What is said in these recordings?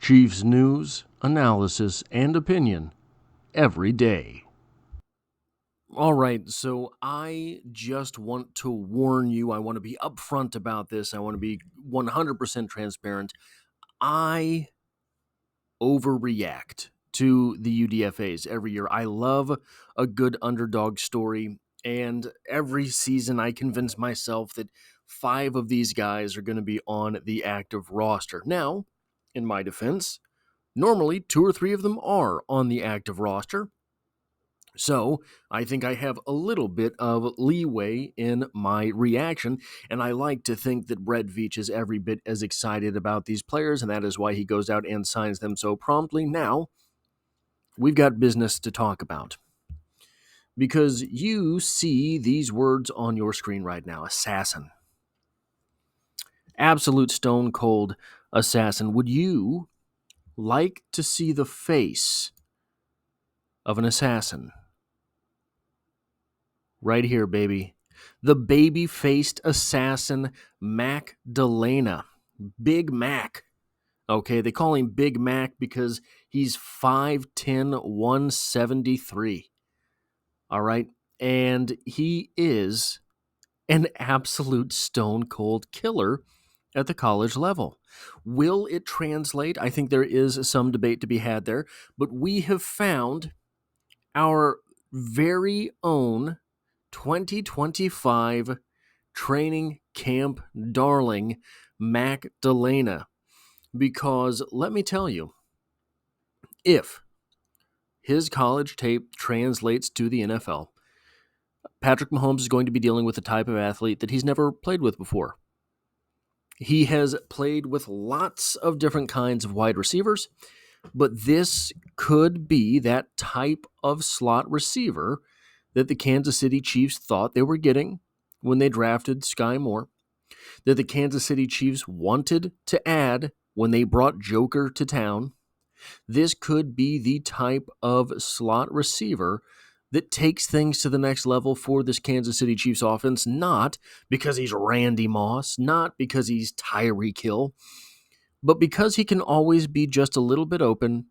Chiefs news, analysis, and opinion every day. All right, so I just want to warn you. I want to be upfront about this. I want to be 100% transparent. I overreact to the UDFAs every year. I love a good underdog story, and every season I convince myself that 5 of these guys are going to be on the active roster. Now, in my defense, normally 2 or 3 of them are on the active roster. So I think I have a little bit of leeway in my reaction, and I like to think that Brett Veach is every bit as excited about these players, and that is why he goes out and signs them so promptly. Now, we've got business to talk about. Because you see these words on your screen right now, assassin. Absolute stone cold assassin. Would you like to see the face of an assassin? Right here, baby. The baby-faced assassin, Mac Delena. Big Mac. Okay, they call him Big Mac because he's 5'10", 173. All right? And he is an absolute stone-cold killer at the college level. Will it translate? I think there is some debate to be had there, but we have found our very own 2025 training camp darling, Mac Delena. Because let me tell you, if his college tape translates to the NFL, Patrick Mahomes is going to be dealing with a type of athlete that he's never played with before. He has played with lots of different kinds of wide receivers, but this could be that type of slot receiver that the Kansas City Chiefs thought they were getting when they drafted Sky Moore, that the Kansas City Chiefs wanted to add when they brought Joker to town. This could be the type of slot receiver that takes things to the next level for this Kansas City Chiefs offense, not because he's Randy Moss, not because he's Tyreek Hill, but because he can always be just a little bit open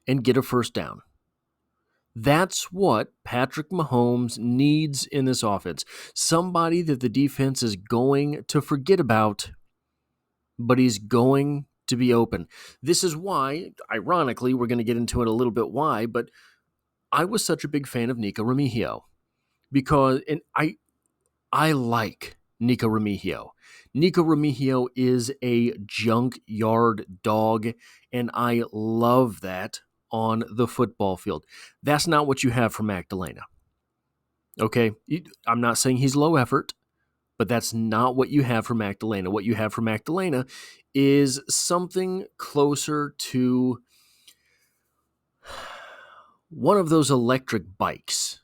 and get a first down. That's what Patrick Mahomes needs in this offense. Somebody that the defense is going to forget about, but he's going to be open. This is why, ironically, we're going to get into it a little bit why, but I was such a big fan of Nico Remigio because I like Nico Remigio. Nico Remigio is a junkyard dog, and I love that on the football field. That's not what you have for Mac Delena. Okay? I'm not saying he's low effort, but that's not what you have for Mac Delena. What you have for Mac Delena is something closer to one of those electric bikes.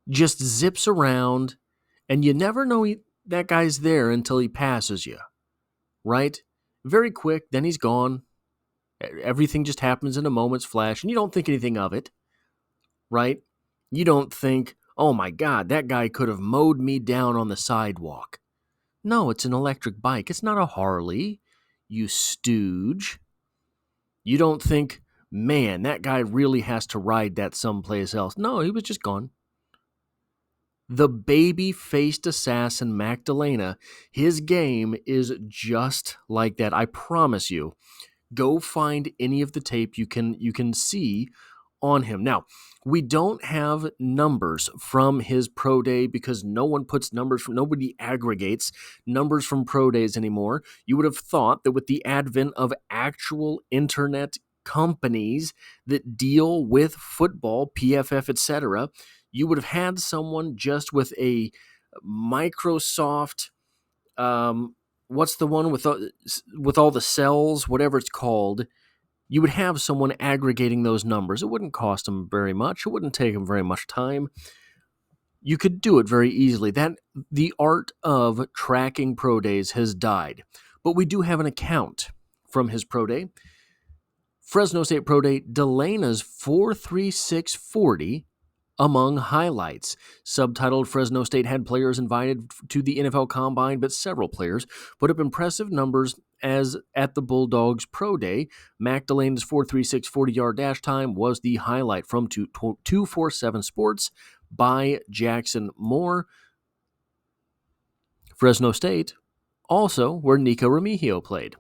Just zips around, and you never know that guy's there until he passes you, right? Very quick, then he's gone. Everything just happens in a moment's flash, and you don't think anything of it, right? You don't think, oh my God, that guy could have mowed me down on the sidewalk. No, it's an electric bike. It's not a Harley, you stooge. You don't think, man, that guy really has to ride that someplace else. No, he was just gone. The baby-faced assassin, Mac Delena, his game is just like that. I promise you. Go find any of the tape you can see on him. Now, we don't have numbers from his pro day because no one puts numbers from, nobody aggregates numbers from pro days anymore. You would have thought that with the advent of actual internet companies that deal with football, PFF, etc., you would have had someone just with a Microsoft, what's the one with all the cells, whatever it's called, you would have someone aggregating those numbers. It wouldn't cost them very much. It wouldn't take them very much time. You could do it very easily. The art of tracking pro days has died. But we do have an account from his pro day. Fresno State Pro Day, Delena's 4.3640 among highlights. Subtitled, Fresno State had players invited to the NFL Combine, but several players put up impressive numbers as at the Bulldogs Pro Day, Mac Delena's 4.36 40-yard dash time was the highlight from 247 Sports by Jackson Moore. Fresno State, also where Nico Remigio played.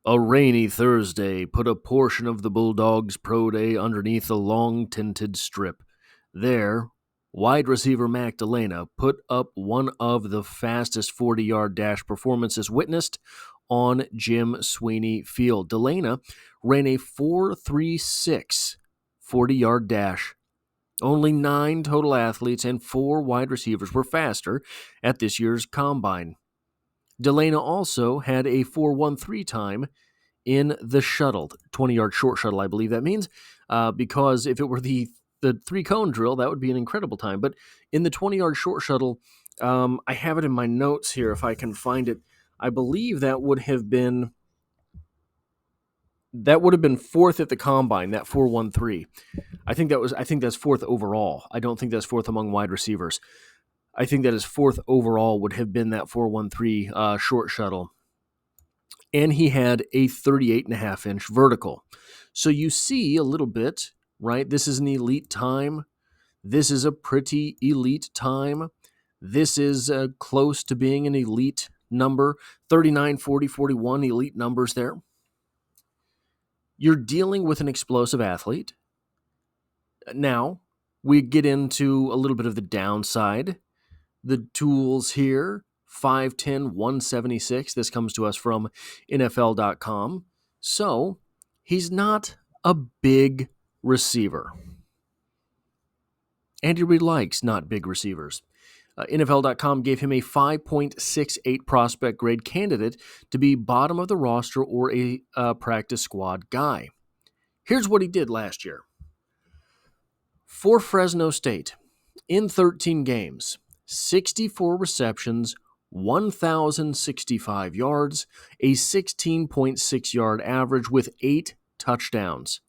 A rainy Thursday put a portion of the Bulldogs Pro Day underneath a long tinted strip. There, wide receiver Mac Delena put up one of the fastest 40-yard dash performances witnessed on Jim Sweeney Field. Delena ran a 4.36 40-yard dash. Only 9 total athletes and 4 wide receivers were faster at this year's Combine. Delena also had a 4.13 time in the shuttle, 20-yard short shuttle, I believe that means, because if it were the 3-cone drill, that would be an incredible time. But in the 20-yard short shuttle, I have it in my notes here if I can find it. I believe that would have been 4th at the Combine, that 4.13. I think that's 4th overall. I don't think that's 4th among wide receivers. I think that is 4th overall would have been that 4.13 short shuttle. And he had a 38.5-inch vertical. So you see a little bit, right? This is an elite time. This is a pretty elite time. This is close to being an elite number. 39, 40, 41 elite numbers there. You're dealing with an explosive athlete. Now, we get into a little bit of the downside. The tools here, 5'10", 176. This comes to us from NFL.com. So, he's not a big receiver. Andy Reid likes not big receivers. NFL.com gave him a 5.68 prospect grade candidate to be bottom of the roster or a practice squad guy. Here's what he did last year. For Fresno State, in 13 games, 64 receptions, 1,065 yards, a 16.6-yard average with 8 touchdowns.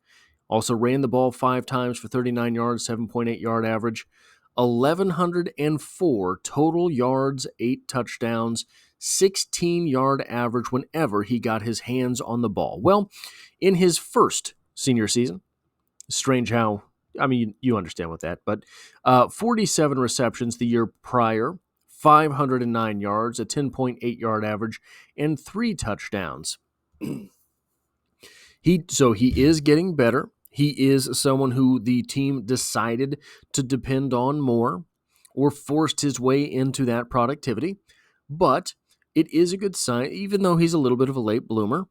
Also ran the ball 5 times for 39 yards, 7.8-yard average, 1,104 total yards, 8 touchdowns, 16-yard average whenever he got his hands on the ball. Well, in his first senior season, strange how, I mean, you understand what that, but 47 receptions the year prior, 509 yards, a 10.8-yard average, and 3 touchdowns. He is getting better. He is someone who the team decided to depend on more or forced his way into that productivity. But it is a good sign, even though he's a little bit of a late bloomer,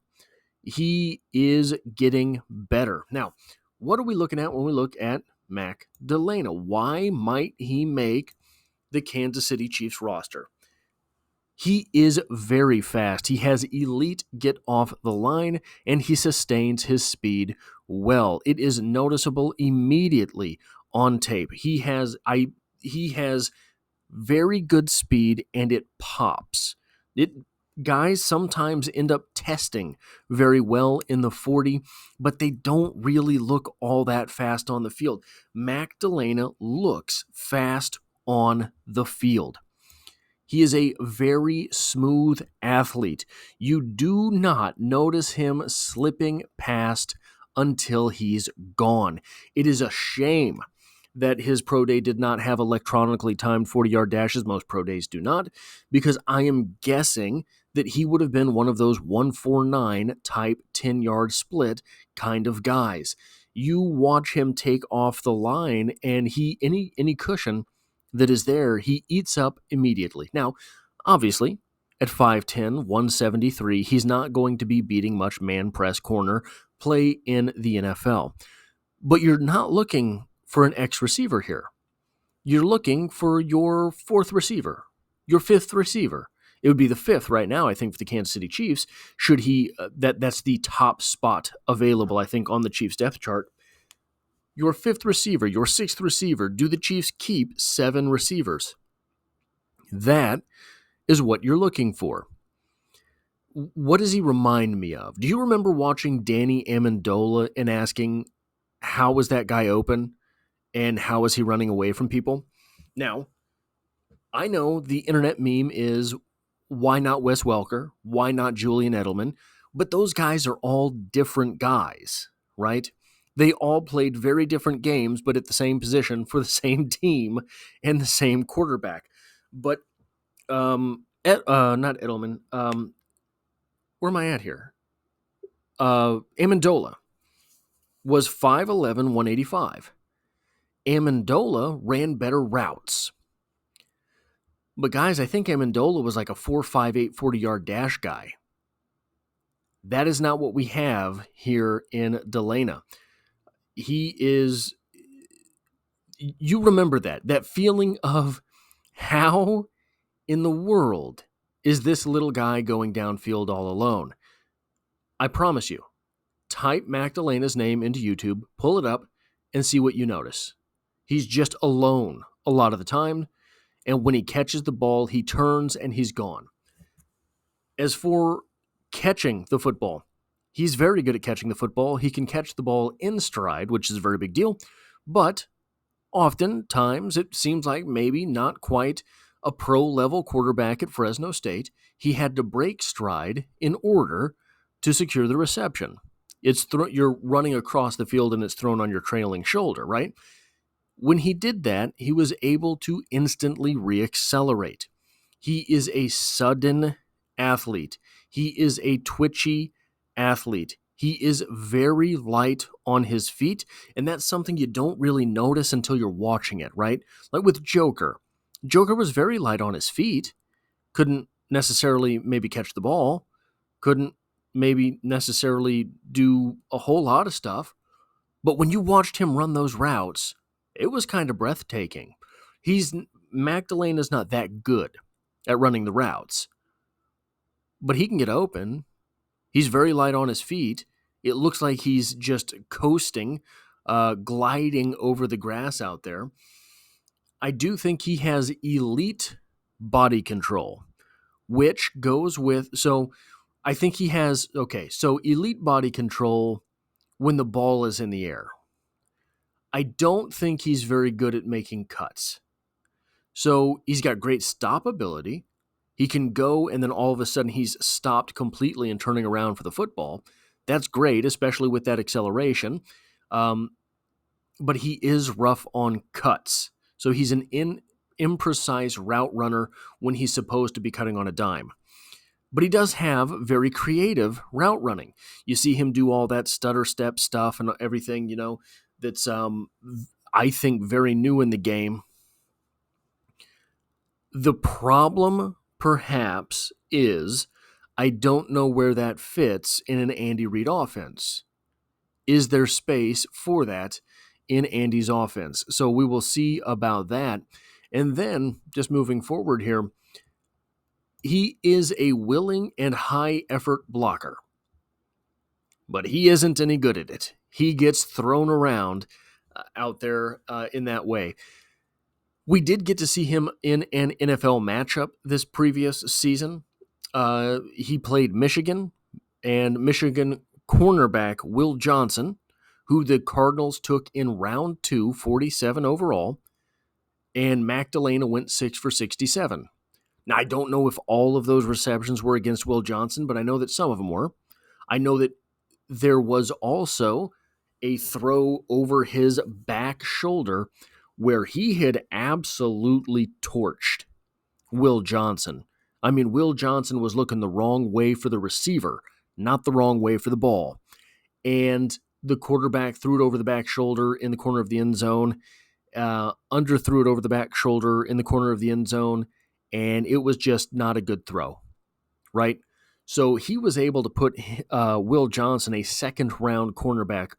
he is getting better. Now, what are we looking at when we look at Mac Delena? Why might he make the Kansas City Chiefs roster? He is very fast. He has elite get off the line, and he sustains his speed well. It is noticeable immediately on tape. He has very good speed, and it pops. Guys sometimes end up testing very well in the 40, but they don't really look all that fast on the field. Mac Delena looks fast on the field. He is a very smooth athlete. You do not notice him slipping past until he's gone. It is a shame that his pro day did not have electronically timed 40-yard dashes. Most pro days do not, because I am guessing that he would have been one of those 149 type 10-yard split kind of guys. You watch him take off the line, and any cushion that is there, he eats up immediately. Now, obviously, at 5'10", 173, he's not going to be beating much man press corner play in the NFL. But you're not looking for an X receiver here. You're looking for your 4th receiver, your 5th receiver. It would be the 5th right now, I think, for the Kansas City Chiefs. Should he, that's the top spot available, I think, on the Chiefs depth chart. Your 5th receiver, your 6th receiver, do the Chiefs keep 7 receivers? That is what you're looking for. What does he remind me of? Do you remember watching Danny Amendola and asking, how was that guy open? And how is he running away from people? Now, I know the internet meme is, Why not Wes Welker? Why not Julian Edelman? But those guys are all different guys, right? They all played very different games, but at the same position for the same team and the same quarterback. But not Edelman. Where am I at here? Amendola was 5'11", 185. Amendola ran better routes. But guys, I think Amendola was like a 4.58 40-yard dash guy. That is not what we have here in Delena. He is, you remember that feeling of how in the world is this little guy going downfield all alone? I promise you, type Mac Delena's name into YouTube, pull it up, and see what you notice. He's just alone a lot of the time, and when he catches the ball, he turns and he's gone. As for catching the football, he's very good at catching the football. He can catch the ball in stride, which is a very big deal, but oftentimes it seems like maybe not quite a pro-level quarterback at Fresno State. He had to break stride in order to secure the reception. You're running across the field and it's thrown on your trailing shoulder, right? When he did that, he was able to instantly reaccelerate. He is a sudden athlete. He is a twitchy athlete. He is very light on his feet, and that's something you don't really notice until you're watching it, right? Like with Joker. Joker was very light on his feet, couldn't necessarily maybe catch the ball, couldn't maybe necessarily do a whole lot of stuff, but when you watched him run those routes, it was kind of breathtaking. Mac Delena's not that good at running the routes, but he can get open. He's very light on his feet. It looks like he's just coasting, gliding over the grass out there. I do think he has elite body control, which goes with, so I think he has, so elite body control when the ball is in the air. I don't think he's very good at making cuts. So he's got great stop ability. He can go and then all of a sudden he's stopped completely and turning around for the football. That's great, especially with that acceleration. But he is rough on cuts. So he's an imprecise route runner when he's supposed to be cutting on a dime. But he does have very creative route running. You see him do all that stutter step stuff and everything, that's, I think, very new in the game. The problem, perhaps, is I don't know where that fits in an Andy Reid offense. Is there space for that in Andy's offense? So we will see about that. And then, just moving forward here, he is a willing and high-effort blocker. But he isn't any good at it. He gets thrown around out there in that way. We did get to see him in an NFL matchup this previous season. He played Michigan, and Michigan cornerback Will Johnson, who the Cardinals took in round 2, 47 overall, and Mac Delena went 6 for 67. Now, I don't know if all of those receptions were against Will Johnson, but I know that some of them were. I know that there was also a throw over his back shoulder where he had absolutely torched Will Johnson. I mean, Will Johnson was looking the wrong way for the receiver, not the wrong way for the ball. And the quarterback threw it over the back shoulder in the corner of the end zone, underthrew it over the back shoulder in the corner of the end zone, and it was just not a good throw, right? So he was able to put Will Johnson, a second-round cornerback,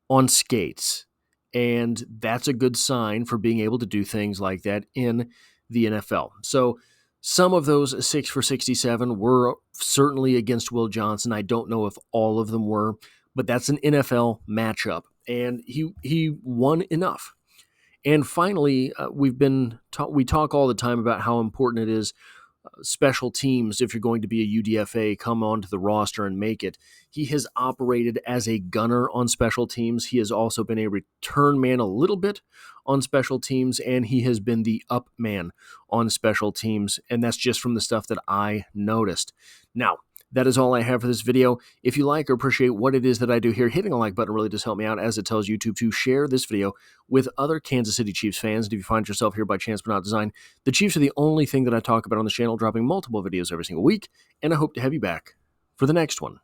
on skates, and that's a good sign for being able to do things like that in the NFL. So some of those 6 for 67 were certainly against Will Johnson. I don't know if all of them were, but that's an NFL matchup, and he won enough. And finally, we talk all the time about how important it is special teams, if you're going to be a UDFA, come onto the roster and make it. He has operated as a gunner on special teams. He has also been a return man a little bit on special teams, and he has been the up man on special teams, and that's just from the stuff that I noticed. Now, that is all I have for this video. If you like or appreciate what it is that I do here, hitting a like button really does help me out, as it tells YouTube to share this video with other Kansas City Chiefs fans. And if you find yourself here by chance but not design, the Chiefs are the only thing that I talk about on the channel, dropping multiple videos every single week, and I hope to have you back for the next one.